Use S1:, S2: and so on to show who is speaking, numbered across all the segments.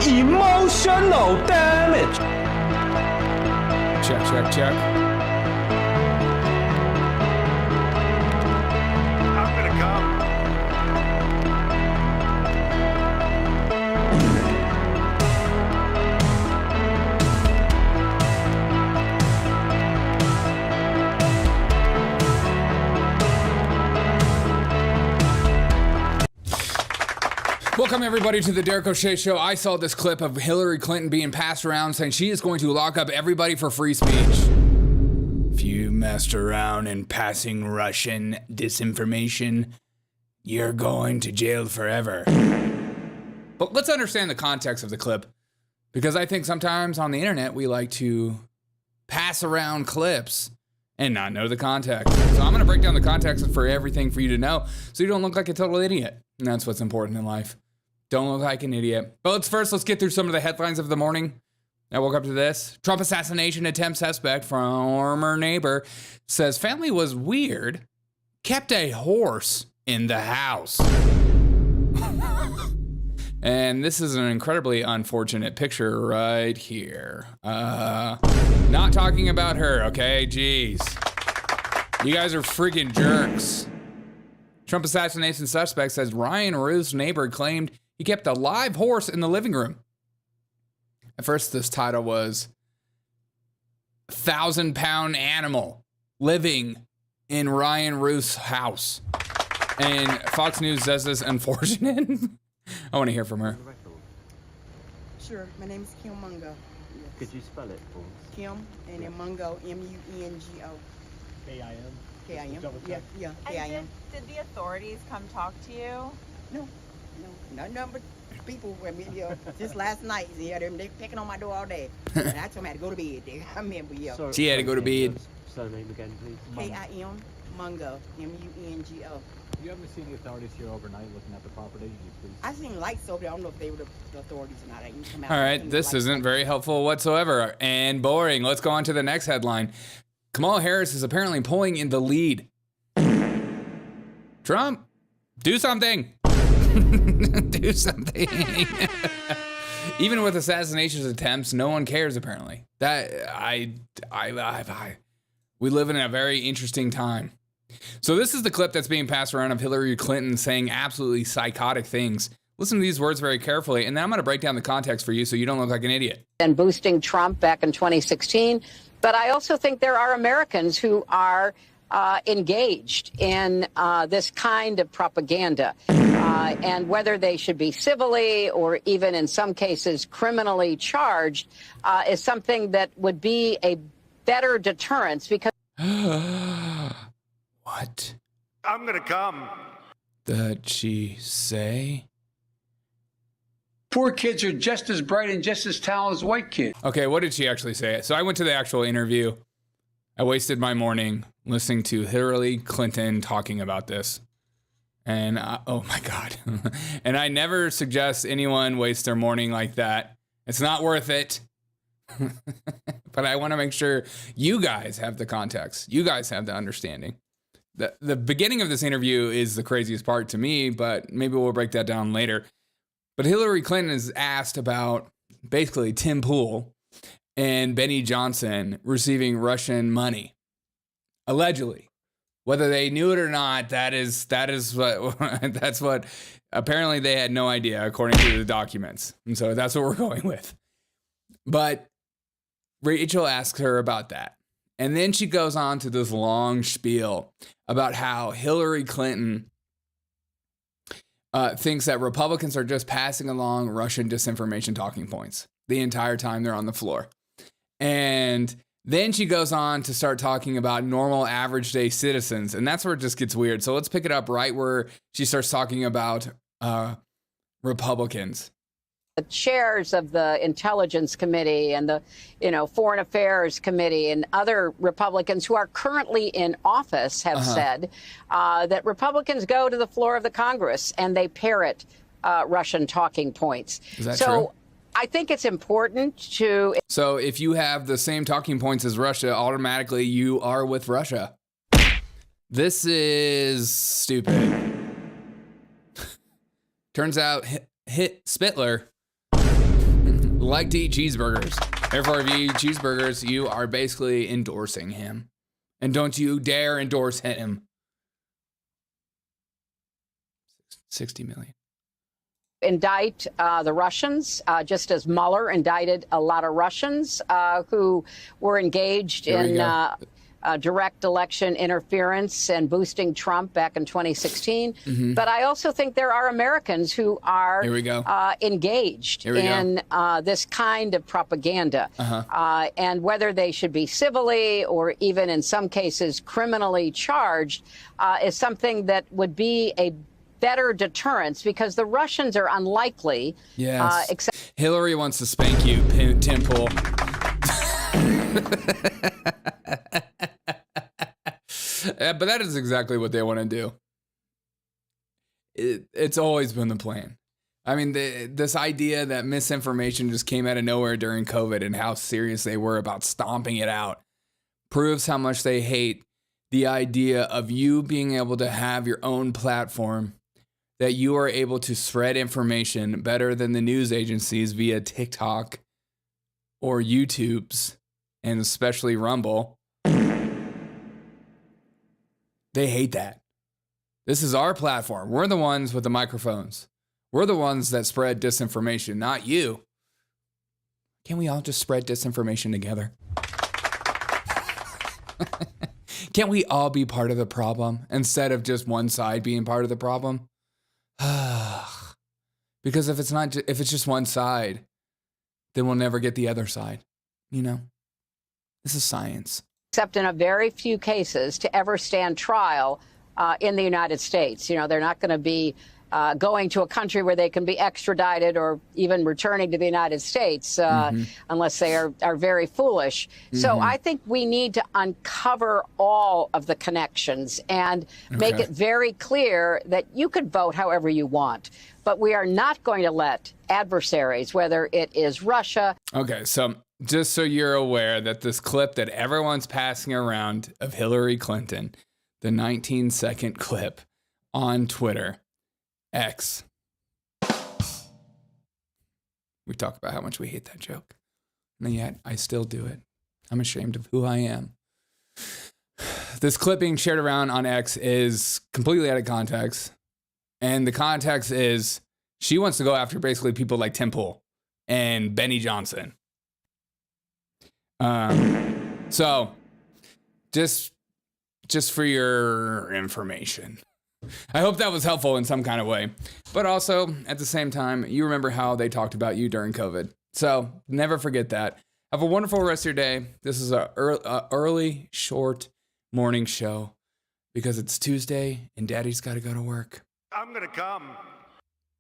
S1: Emotional damage.
S2: Check, check, check.
S3: I'm gonna come.
S2: Welcome everybody to the Derek O'Shea Show. I saw this clip of Hillary Clinton being passed around saying she is going to lock up everybody for free speech. If you messed around in passing Russian disinformation, you're going to jail forever. But let's understand the context of the clip, because I think sometimes on the internet we like to pass around clips and not know the context. So I'm going to break down the context for everything for you to know so you don't look like a total idiot. And that's what's important in life. Don't look like an idiot. But let's get through some of the headlines of the morning. I woke up to this. Trump assassination attempt suspect, former neighbor, says family was weird, kept a horse in the house. And this is an incredibly unfortunate picture right here. Not talking about her, okay? Jeez. You guys are freaking jerks. Trump assassination suspect says Ryan Ruth's neighbor claimed he kept a live horse in the living room. At first, this title was 1,000-pound animal living in Ryan Ruth's house. And Fox News says this unfortunate. I want to hear from her.
S4: Sure. My name is Kim Mungo. Yes.
S5: Could you spell it for us?
S4: Kim and then Mungo, M-U-N-G-O.
S5: K-I-M?
S4: K-I-M. Yeah, K-I-M.
S6: Did the authorities come talk to you?
S4: No, not number people. I mean, just last night, they picking on my door all day. And I told them I had to go to bed. I remember,
S5: Sorry,
S2: she had to go to bed.
S5: Surname again, please.
S4: K-I-M, Mungo, M-U-N-G-O.
S7: You haven't seen the authorities here overnight looking at the property, please?
S4: I seen lights over there. I don't know if they were the authorities or not. I didn't come out.
S2: All right, this isn't very helpful whatsoever and boring. Let's go on to the next headline. Kamala Harris is apparently pulling in the lead. Trump, do something. Do something. Even with assassination attempts, no one cares apparently. We live in a very interesting time. So this is the clip that's being passed around of Hillary Clinton saying absolutely psychotic things. Listen to these words very carefully, and then I'm going to break down the context for you so you don't look like an idiot.
S8: And boosting Trump back in 2016. But I also think there are Americans who are engaged in this kind of propaganda. And whether they should be civilly or even in some cases criminally charged is something that would be a better deterrence because...
S2: What?
S3: I'm gonna come.
S2: Did she say?
S9: Poor kids are just as bright and just as talented as white kids.
S2: Okay, what did she actually say? So I went to the actual interview. I wasted my morning listening to Hillary Clinton talking about this. And oh my God. And I never suggest anyone waste their morning like that. It's not worth it. But I want to make sure you guys have the context. You guys have the understanding. The beginning of this interview is the craziest part to me, but maybe we'll break that down later. But Hillary Clinton is asked about basically Tim Pool and Benny Johnson receiving Russian money, allegedly. Whether they knew it or not, that's what apparently they had no idea according to the documents. And so that's what we're going with. But Rachel asks her about that. And then she goes on to this long spiel about how Hillary Clinton thinks that Republicans are just passing along Russian disinformation talking points the entire time they're on the floor. And then she goes on to start talking about normal average day citizens. And that's where it just gets weird. So let's pick it up right where she starts talking about Republicans.
S8: The chairs of the Intelligence Committee and the, Foreign Affairs Committee and other Republicans who are currently in office have said that Republicans go to the floor of the Congress and they parrot Russian talking points.
S2: Is that true?
S8: I think it's important to...
S2: So if you have the same talking points as Russia, automatically you are with Russia. This is stupid. Turns out Hit Spitler liked to eat cheeseburgers. Therefore, if you eat cheeseburgers, you are basically endorsing him. And don't you dare endorse him. 60 million.
S8: Indict the Russians, just as Mueller indicted a lot of Russians who were engaged in direct election interference and boosting Trump back in 2016. But I also think there are Americans who are engaged in this kind of propaganda. And whether they should be civilly or even in some cases criminally charged is something that would be a better deterrence, because the Russians are unlikely.
S2: Yes. Hillary wants to spank you, Tim Pool. But that is exactly what they want to do. It's always been the plan. I mean, this idea that misinformation just came out of nowhere during COVID and how serious they were about stomping it out proves how much they hate the idea of you being able to have your own platform, that you are able to spread information better than the news agencies via TikTok or YouTube's, and especially Rumble. They hate that. This is our platform. We're the ones with the microphones. We're the ones that spread disinformation, not you. Can't we all just spread disinformation together? Can't we all be part of the problem instead of just one side being part of the problem? Because if it's just one side, then we'll never get the other side. You know, this is science.
S8: Except in a very few cases to ever stand trial in the United States. You know, they're not going to be going to a country where they can be extradited or even returning to the United States unless they are very foolish. So I think we need to uncover all of the connections and make it very clear that you could vote however you want. But we are not going to let adversaries, whether it is Russia.
S2: Okay, so just so you're aware that this clip that everyone's passing around of Hillary Clinton, the 19-second clip on Twitter, X. We talk about how much we hate that joke. And yet I still do it. I'm ashamed of who I am. This clip being shared around on X is completely out of context. And the context is she wants to go after basically people like Tim Pool and Benny Johnson. So just for your information. I hope that was helpful in some kind of way. But also, at the same time, you remember how they talked about you during COVID. So never forget that. Have a wonderful rest of your day. This is a early, short morning show because it's Tuesday and Daddy's got to go to work.
S3: I'm going to come.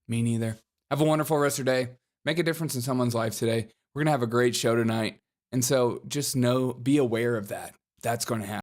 S2: Me neither. Have a wonderful rest of your day. Make a difference in someone's life today. We're going to have a great show tonight. And so just be aware of that. That's going to happen.